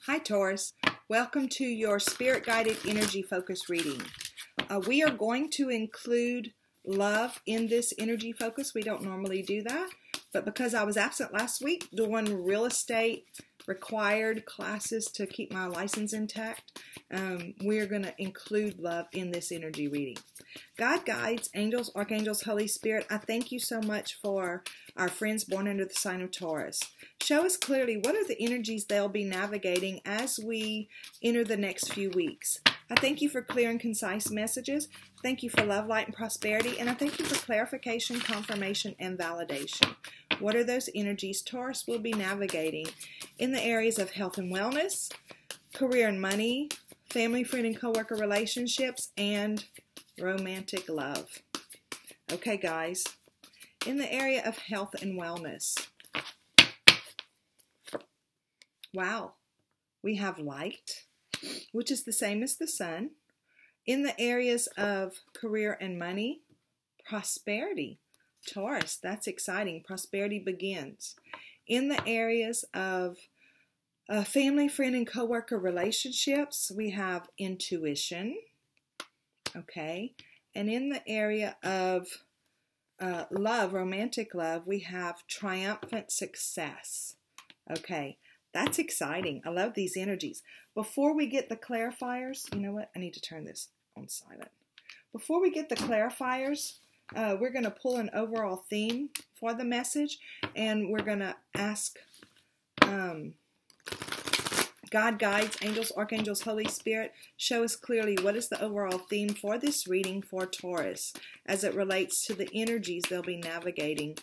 Hi Taurus, welcome to your Spirit Guided Energy Focus reading. We are going to include love in this energy focus. We don't normally do that, but because I was absent last week doing real estate required classes to keep my license intact, we're going to include love in this energy reading. God, guides, angels, archangels, Holy Spirit, I thank you so much for our friends born under the sign of Taurus. Show us clearly what are the energies they'll be navigating as we enter the next few weeks. I thank you for clear and concise messages. Thank you for love, light, and prosperity. And I thank you for clarification, confirmation, and validation. What are those energies Taurus will be navigating in the areas of health and wellness, career and money, family, friend, and coworker relationships, and romantic love? Okay, guys. In the area of health and wellness, wow, we have light, which is the same as the sun. In the areas of career and money, prosperity. Taurus, that's exciting. Prosperity begins. In the areas of family, friend, and coworker relationships, we have intuition. Okay. And in the area of love, romantic love, we have triumphant success. Okay. That's exciting. I love these energies. Before we get the clarifiers, you know what? I need to turn this on silent. Before we get the clarifiers, we're going to pull an overall theme for the message, and we're going to ask God, guides, angels, archangels, Holy Spirit, show us clearly what is the overall theme for this reading for Taurus as it relates to the energies they'll be navigating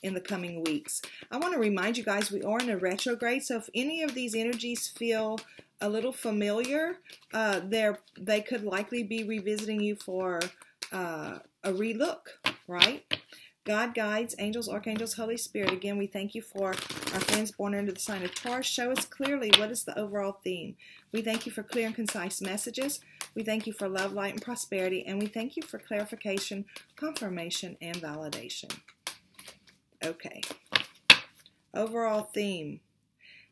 in the coming weeks. I want to remind you guys we are in a retrograde, so if any of these energies feel a little familiar, they could likely be revisiting you for a relook, right? God, guides, angels, archangels, Holy Spirit. Again, we thank you for our friends born under the sign of Taurus. Show us clearly what is the overall theme. We thank you for clear and concise messages. We thank you for love, light, and prosperity. And we thank you for clarification, confirmation, and validation. Okay. Overall theme.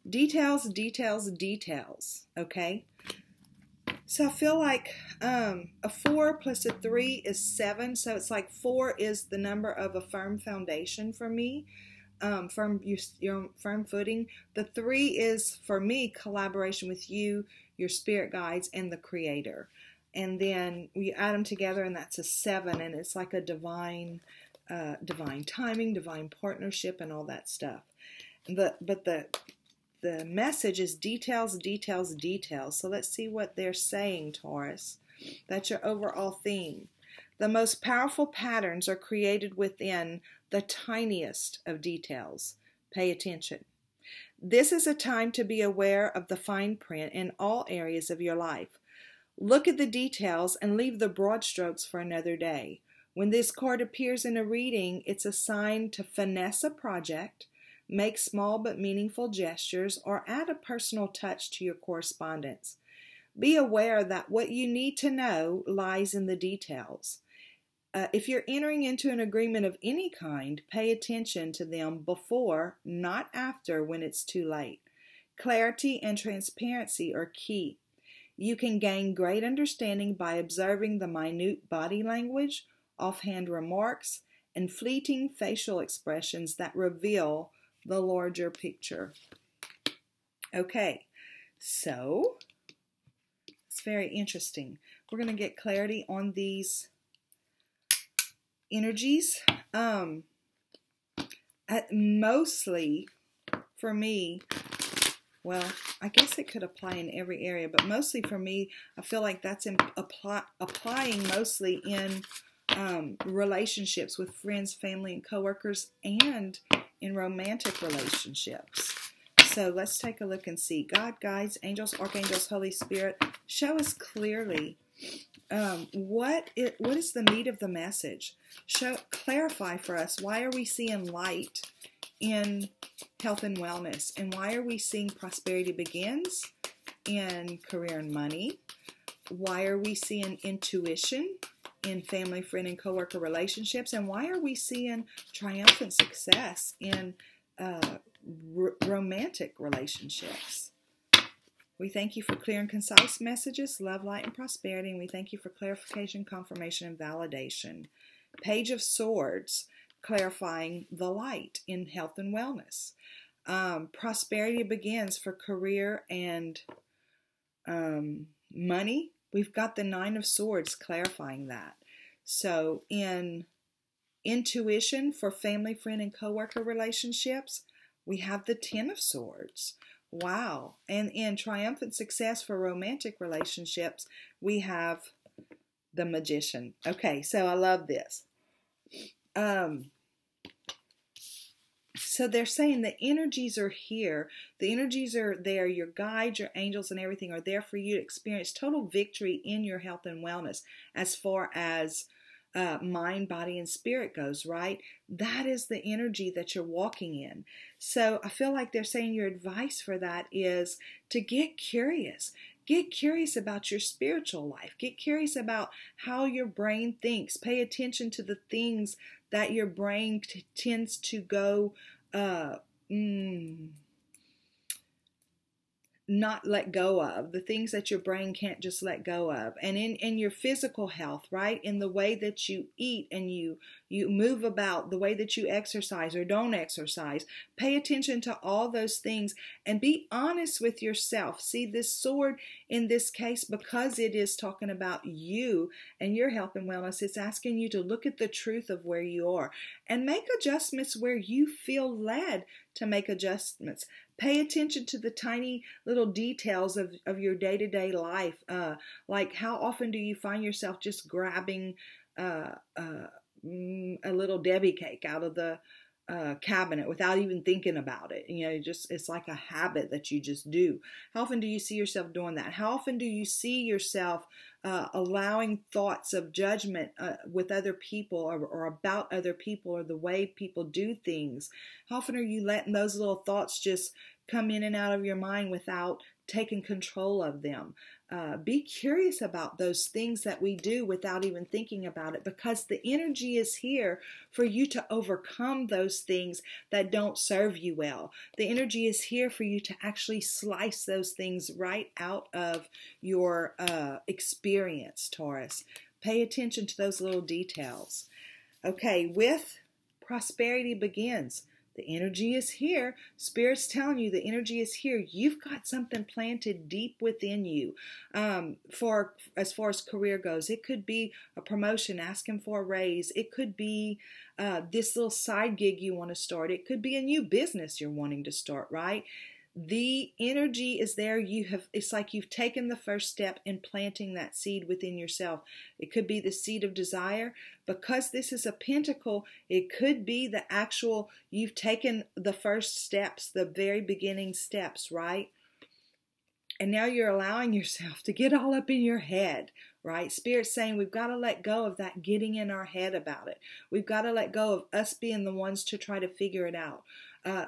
Details, details, details. Okay. So I feel like a 4 plus a 3 is 7. So it's like 4 is the number of a firm foundation for me, your firm footing. The 3 is, for me, collaboration with you, your spirit guides, and the Creator. And then we add them together, and that's a 7. And it's like a divine timing, divine partnership, and all that stuff. But the message is details, details, details. So let's see what they're saying, Taurus. That's your overall theme. The most powerful patterns are created within the tiniest of details. Pay attention. This is a time to be aware of the fine print in all areas of your life. Look at the details and leave the broad strokes for another day. When this card appears in a reading, it's a sign to finesse a project, make small but meaningful gestures, or add a personal touch to your correspondence. Be aware that what you need to know lies in the details. If you're entering into an agreement of any kind, pay attention to them before, not after, when it's too late. Clarity and transparency are key. You can gain great understanding by observing the minute body language, offhand remarks, and fleeting facial expressions that reveal the larger picture. Okay, so it's very interesting. We're going to get clarity on these energies. Mostly, for me, well, I guess it could apply in every area, but mostly for me, I feel like that's applying mostly in relationships with friends, family, and coworkers, and in romantic relationships. So let's take a look and see. God, guides, angels, archangels, Holy Spirit, show us clearly what is the meat of the message. Clarify for us, why are we seeing light in health and wellness? And why are we seeing prosperity begins in career and money? Why are we seeing intuition in family, friend, and coworker relationships? And why are we seeing triumphant success in romantic relationships? We thank you for clear and concise messages, love, light, and prosperity. And we thank you for clarification, confirmation, and validation. Page of Swords, clarifying the light in health and wellness. Prosperity begins for career and money. We've got the Nine of Swords clarifying that. So in intuition for family, friend, and coworker relationships, we have the Ten of Swords. Wow. And in triumphant success for romantic relationships, we have the Magician. Okay, so I love this. So they're saying the energies are here. The energies are there. Your guides, your angels, and everything are there for you to experience total victory in your health and wellness as far as mind, body, and spirit goes, right? That is the energy that you're walking in. So I feel like they're saying your advice for that is to get curious. Get curious about your spiritual life. Get curious about how your brain thinks. Pay attention to the things that your brain tends to go not let go of, the things that your brain can't just let go of. And in your physical health, right, in the way that you eat and you move about, the way that you exercise or don't exercise, pay attention to all those things and be honest with yourself. See, this sword in this case, because it is talking about you and your health and wellness, it's asking you to look at the truth of where you are and make adjustments where you feel led to make adjustments. Pay attention to the tiny little details of your day-to-day life. Like how often do you find yourself just grabbing a little Debbie cake out of the cabinet without even thinking about it? You know, it's like a habit that you just do. How often do you see yourself doing that? How often do you see yourself allowing thoughts of judgment with other people or about other people or the way people do things? How often are you letting those little thoughts just come in and out of your mind without taking control of them? Be curious about those things that we do without even thinking about it, because the energy is here for you to overcome those things that don't serve you well. The energy is here for you to actually slice those things right out of your experience, Taurus. Pay attention to those little details. Okay, with prosperity begins. The energy is here. Spirit's telling you the energy is here. You've got something planted deep within you. For as far as career goes, it could be a promotion, asking for a raise. It could be this little side gig you want to start. It could be a new business you're wanting to start, right? The energy is there. It's like you've taken the first step in planting that seed within yourself. It could be the seed of desire. Because this is a pentacle, it could be the actual, you've taken the first steps, the very beginning steps, right? And now you're allowing yourself to get all up in your head, right? Spirit's saying we've got to let go of that getting in our head about it. We've got to let go of us being the ones to try to figure it out.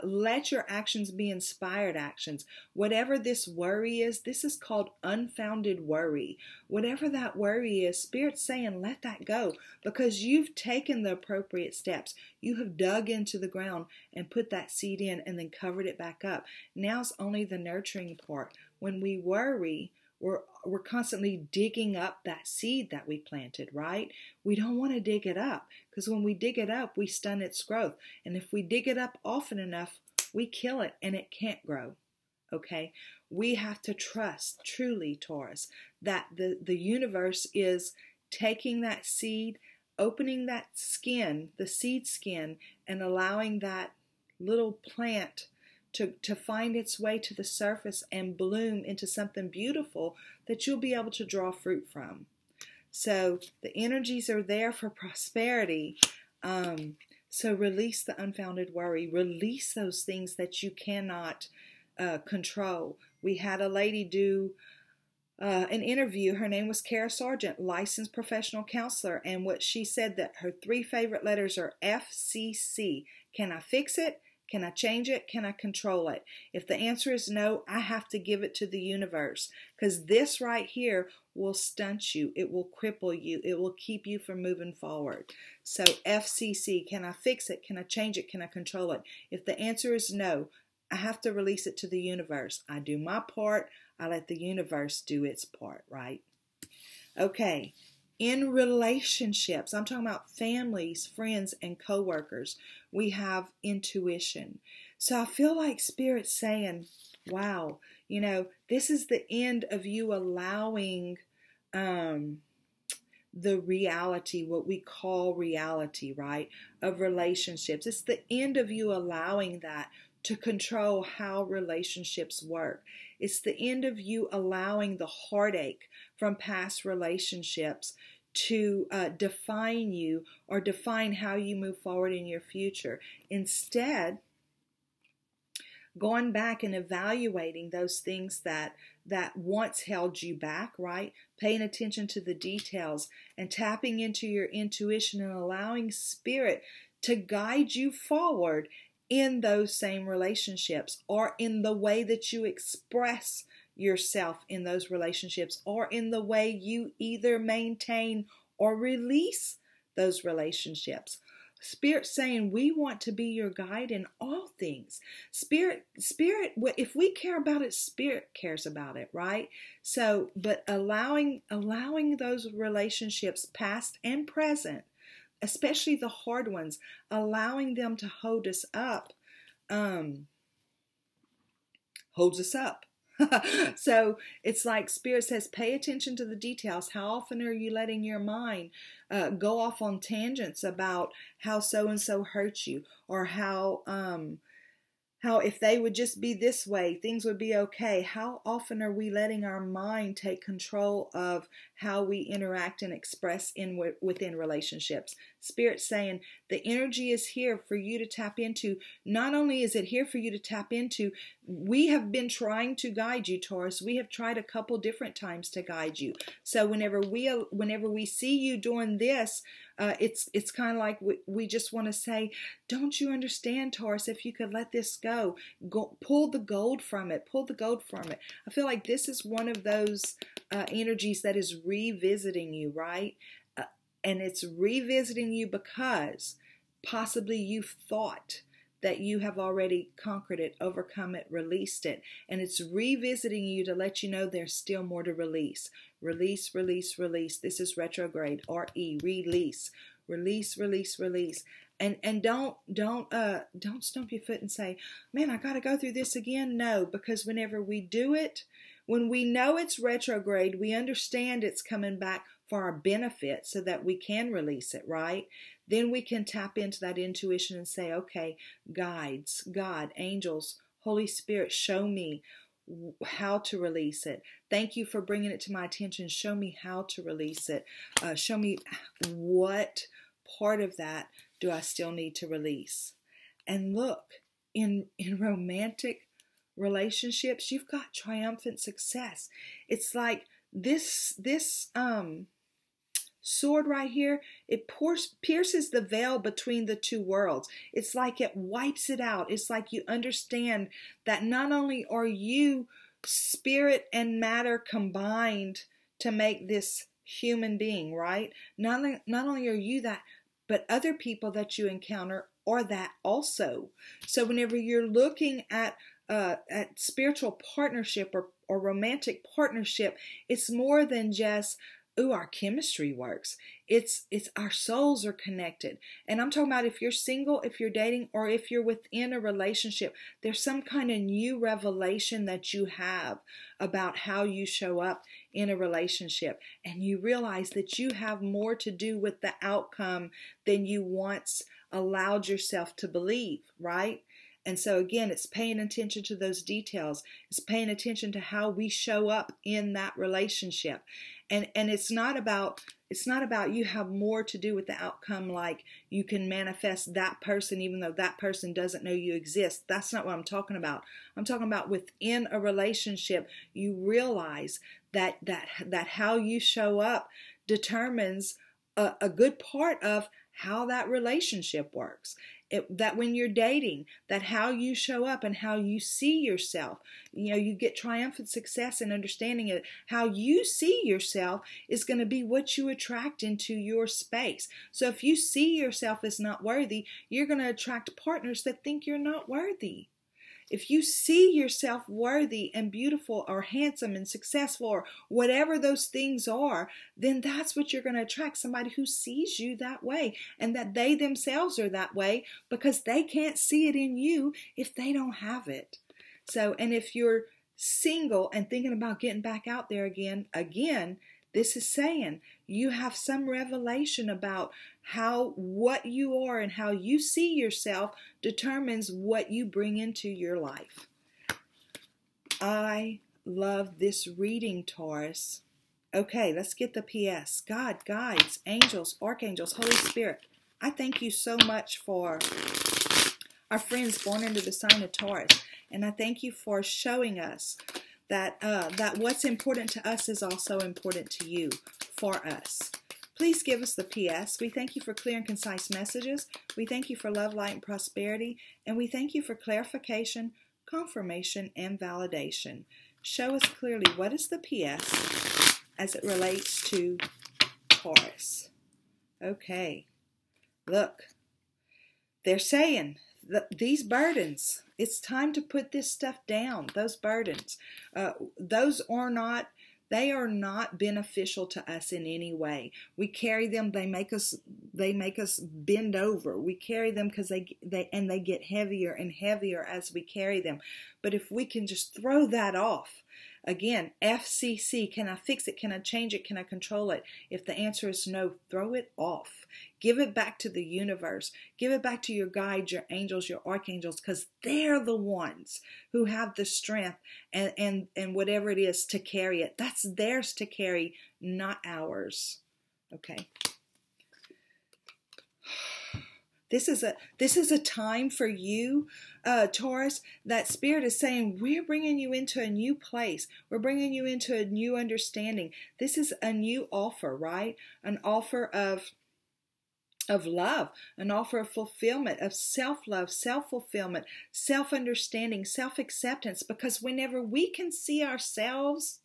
Let your actions be inspired actions. Whatever this worry is, this is called unfounded worry. Whatever that worry is, Spirit's saying let that go, because you've taken the appropriate steps. You have dug into the ground and put that seed in and then covered it back up. Now it's only the nurturing part. When we worry, we're constantly digging up that seed that we planted, right? We don't want to dig it up, because when we dig it up, we stun its growth. And if we dig it up often enough, we kill it and it can't grow, okay? We have to trust, truly, Taurus, that the universe is taking that seed, opening that skin, the seed skin, and allowing that little plant to find its way to the surface and bloom into something beautiful that you'll be able to draw fruit from. So the energies are there for prosperity. So release the unfounded worry. Release those things that you cannot control. We had a lady do an interview. Her name was Kara Sargent, licensed professional counselor. And what she said, that her 3 favorite letters are FCC. Can I fix it? Can I change it? Can I control it? If the answer is no, I have to give it to the universe, because this right here will stunt you. It will cripple you. It will keep you from moving forward. So FCC, can I fix it? Can I change it? Can I control it? If the answer is no, I have to release it to the universe. I do my part. I let the universe do its part, right? Okay. In relationships, I'm talking about families, friends, and coworkers, we have intuition. So I feel like Spirit's saying, wow, you know, this is the end of you allowing the reality, what we call reality, right, of relationships. It's the end of you allowing that to control how relationships work. It's the end of you allowing the heartache from past relationships to define you or define how you move forward in your future. Instead, going back and evaluating those things that once held you back, right? Paying attention to the details and tapping into your intuition and allowing Spirit to guide you forward in those same relationships, or in the way that you express yourself in those relationships, or in the way you either maintain or release those relationships. Spirit saying we want to be your guide in all things. Spirit, if we care about it, Spirit cares about it, right? So, but allowing those relationships, past and present, especially the hard ones, allowing them to hold us up, holds us up. So it's like Spirit says, pay attention to the details. How often are you letting your mind go off on tangents about how so-and-so hurt you, or how if they would just be this way, things would be okay? How often are we letting our mind take control of how we interact and express within relationships? Spirit's saying the energy is here for you to tap into. Not only is it here for you to tap into, we have been trying to guide you, Taurus. We have tried a couple different times to guide you. So whenever we see you doing this, it's kind of like we just want to say, don't you understand, Taurus? If you could let this go, pull the gold from it. Pull the gold from it. I feel like this is one of those energies that is revisiting you, right? And it's revisiting you because possibly you've thought that you have already conquered it, overcome it, released it. And it's revisiting you to let you know there's still more to release. Release, release, release. This is retrograde, R-E, release. Release, release, release. And don't stomp your foot and say, man, I got to go through this again. No, because whenever we do it, when we know it's retrograde, we understand it's coming back for our benefit so that we can release it, right? Then we can tap into that intuition and say, okay, guides, God, angels, Holy Spirit, show me how to release it. Thank you for bringing it to my attention. Show me how to release it. Show me what part of that do I still need to release. And look, in romantic relationships, you've got triumphant success. It's like this sword right here, it pierces the veil between the two worlds. It's like it wipes it out. It's like you understand that not only are you spirit and matter combined to make this human being, right? Not only are you that, but other people that you encounter are that also. So whenever you're looking at spiritual partnership or romantic partnership, it's more than just, ooh, our chemistry works. It's our souls are connected. And I'm talking about if you're single, if you're dating, or if you're within a relationship, there's some kind of new revelation that you have about how you show up in a relationship. And you realize that you have more to do with the outcome than you once allowed yourself to believe, right? And so again, it's paying attention to those details. It's paying attention to how we show up in that relationship. And it's not about you have more to do with the outcome, like you can manifest that person even though that person doesn't know you exist. That's not what I'm talking about. I'm talking about within a relationship, you realize that how you show up determines a good part of how that relationship works. That when you're dating, that how you show up and how you see yourself, you get triumphant success in understanding it. How you see yourself is going to be what you attract into your space. So if you see yourself as not worthy, you're going to attract partners that think you're not worthy. If you see yourself worthy and beautiful or handsome and successful or whatever those things are, then that's what you're going to attract, somebody who sees you that way and that they themselves are that way because they can't see it in you if they don't have it. So, and if you're single and thinking about getting back out there again, this is saying you have some revelation about how what you are and how you see yourself determines what you bring into your life. I love this reading, Taurus. Okay, let's get the PS. God, guides, angels, archangels, Holy Spirit. I thank you so much for our friends born into the sign of Taurus. And I thank you for showing us that what's important to us is also important to you, for us. Please give us the PS. We thank you for clear and concise messages. We thank you for love, light, and prosperity. And we thank you for clarification, confirmation, and validation. Show us clearly what is the PS as it relates to Taurus. Okay. Look. They're saying these burdens, it's time to put this stuff down. Those burdens, they are not beneficial to us in any way. We carry them, they make us bend over. We carry them because they get heavier and heavier as we carry them. But if we can just throw that off, again, FCC, can I fix it? Can I change it? Can I control it? If the answer is no, throw it off. Give it back to the universe. Give it back to your guides, your angels, your archangels, because they're the ones who have the strength and whatever it is to carry it. That's theirs to carry, not ours. Okay. This is a time for you, Taurus, that Spirit is saying, we're bringing you into a new place. We're bringing you into a new understanding. This is a new offer, right? An offer of love, an offer of fulfillment, of self-love, self-fulfillment, self-understanding, self-acceptance. Because whenever we can see ourselves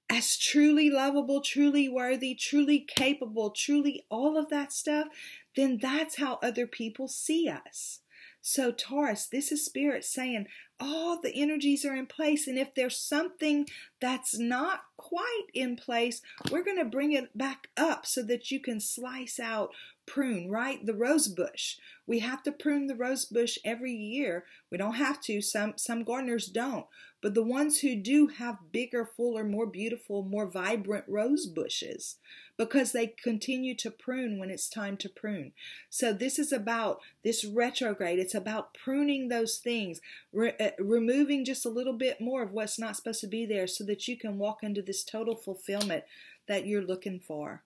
as truly lovable, truly worthy, truly capable, truly all of that stuff, then that's how other people see us. So Taurus, this is Spirit saying all the energies are in place, and if there's something that's not quite in place, we're going to bring it back up so that you can slice out, prune, right? The rose bush. We have to prune the rose bush every year. We don't have to. Some gardeners don't. But the ones who do have bigger, fuller, more beautiful, more vibrant rose bushes because they continue to prune when it's time to prune. So this is about this retrograde. It's about pruning those things, removing just a little bit more of what's not supposed to be there so that you can walk into this total fulfillment that you're looking for.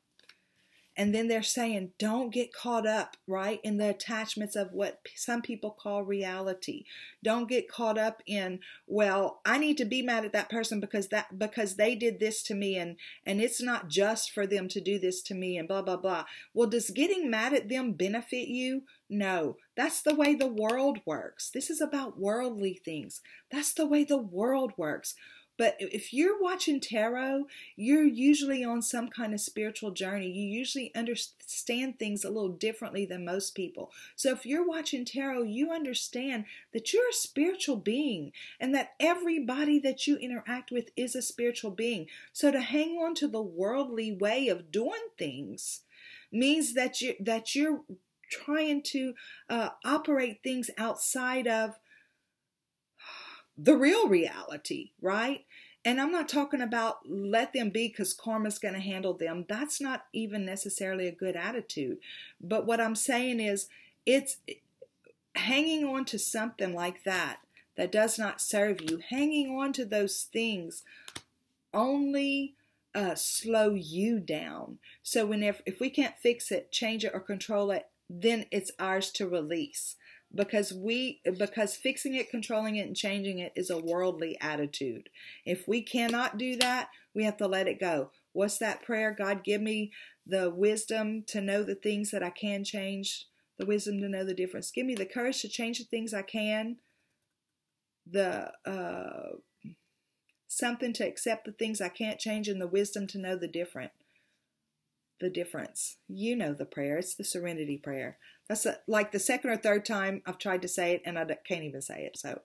And then they're saying, don't get caught up, right, in the attachments of what some people call reality. Don't get caught up in, well, I need to be mad at that person because they did this to me, and it's not just for them to do this to me, and blah, blah, blah. Well, does getting mad at them benefit you? No. That's the way the world works. This is about worldly things. That's the way the world works. But if you're watching tarot, you're usually on some kind of spiritual journey. You usually understand things a little differently than most people. So if you're watching tarot, you understand that you're a spiritual being and that everybody that you interact with is a spiritual being. So to hang on to the worldly way of doing things means that you're trying to operate things outside of the real reality, right? And I'm not talking about let them be because karma's going to handle them. That's not even necessarily a good attitude. But what I'm saying is it's hanging on to something like that does not serve you. Hanging on to those things only slow you down. So if we can't fix it, change it, or control it, then it's ours to release. Because fixing it, controlling it, and changing it is a worldly attitude. If we cannot do that, we have to let it go. What's that prayer? God, give me the wisdom to know the things that I can change, the wisdom to know the difference. Give me the courage to change the things I can, something to accept the things I can't change, and the wisdom to know the different. the difference. You know the prayer. It's the serenity prayer. That's like the second or third time I've tried to say it, and I can't even say it. So,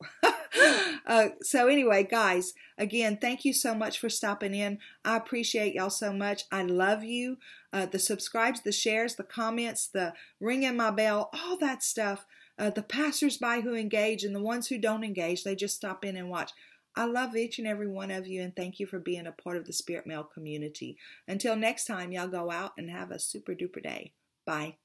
so anyway, guys, again, thank you so much for stopping in. I appreciate y'all so much. I love you. The subscribes, the shares, the comments, the ringing my bell, all that stuff. The passersby who engage and the ones who don't engage, they just stop in and watch. I love each and every one of you, and thank you for being a part of the Spirit Mail community. Until next time, y'all go out and have a super duper day. Bye.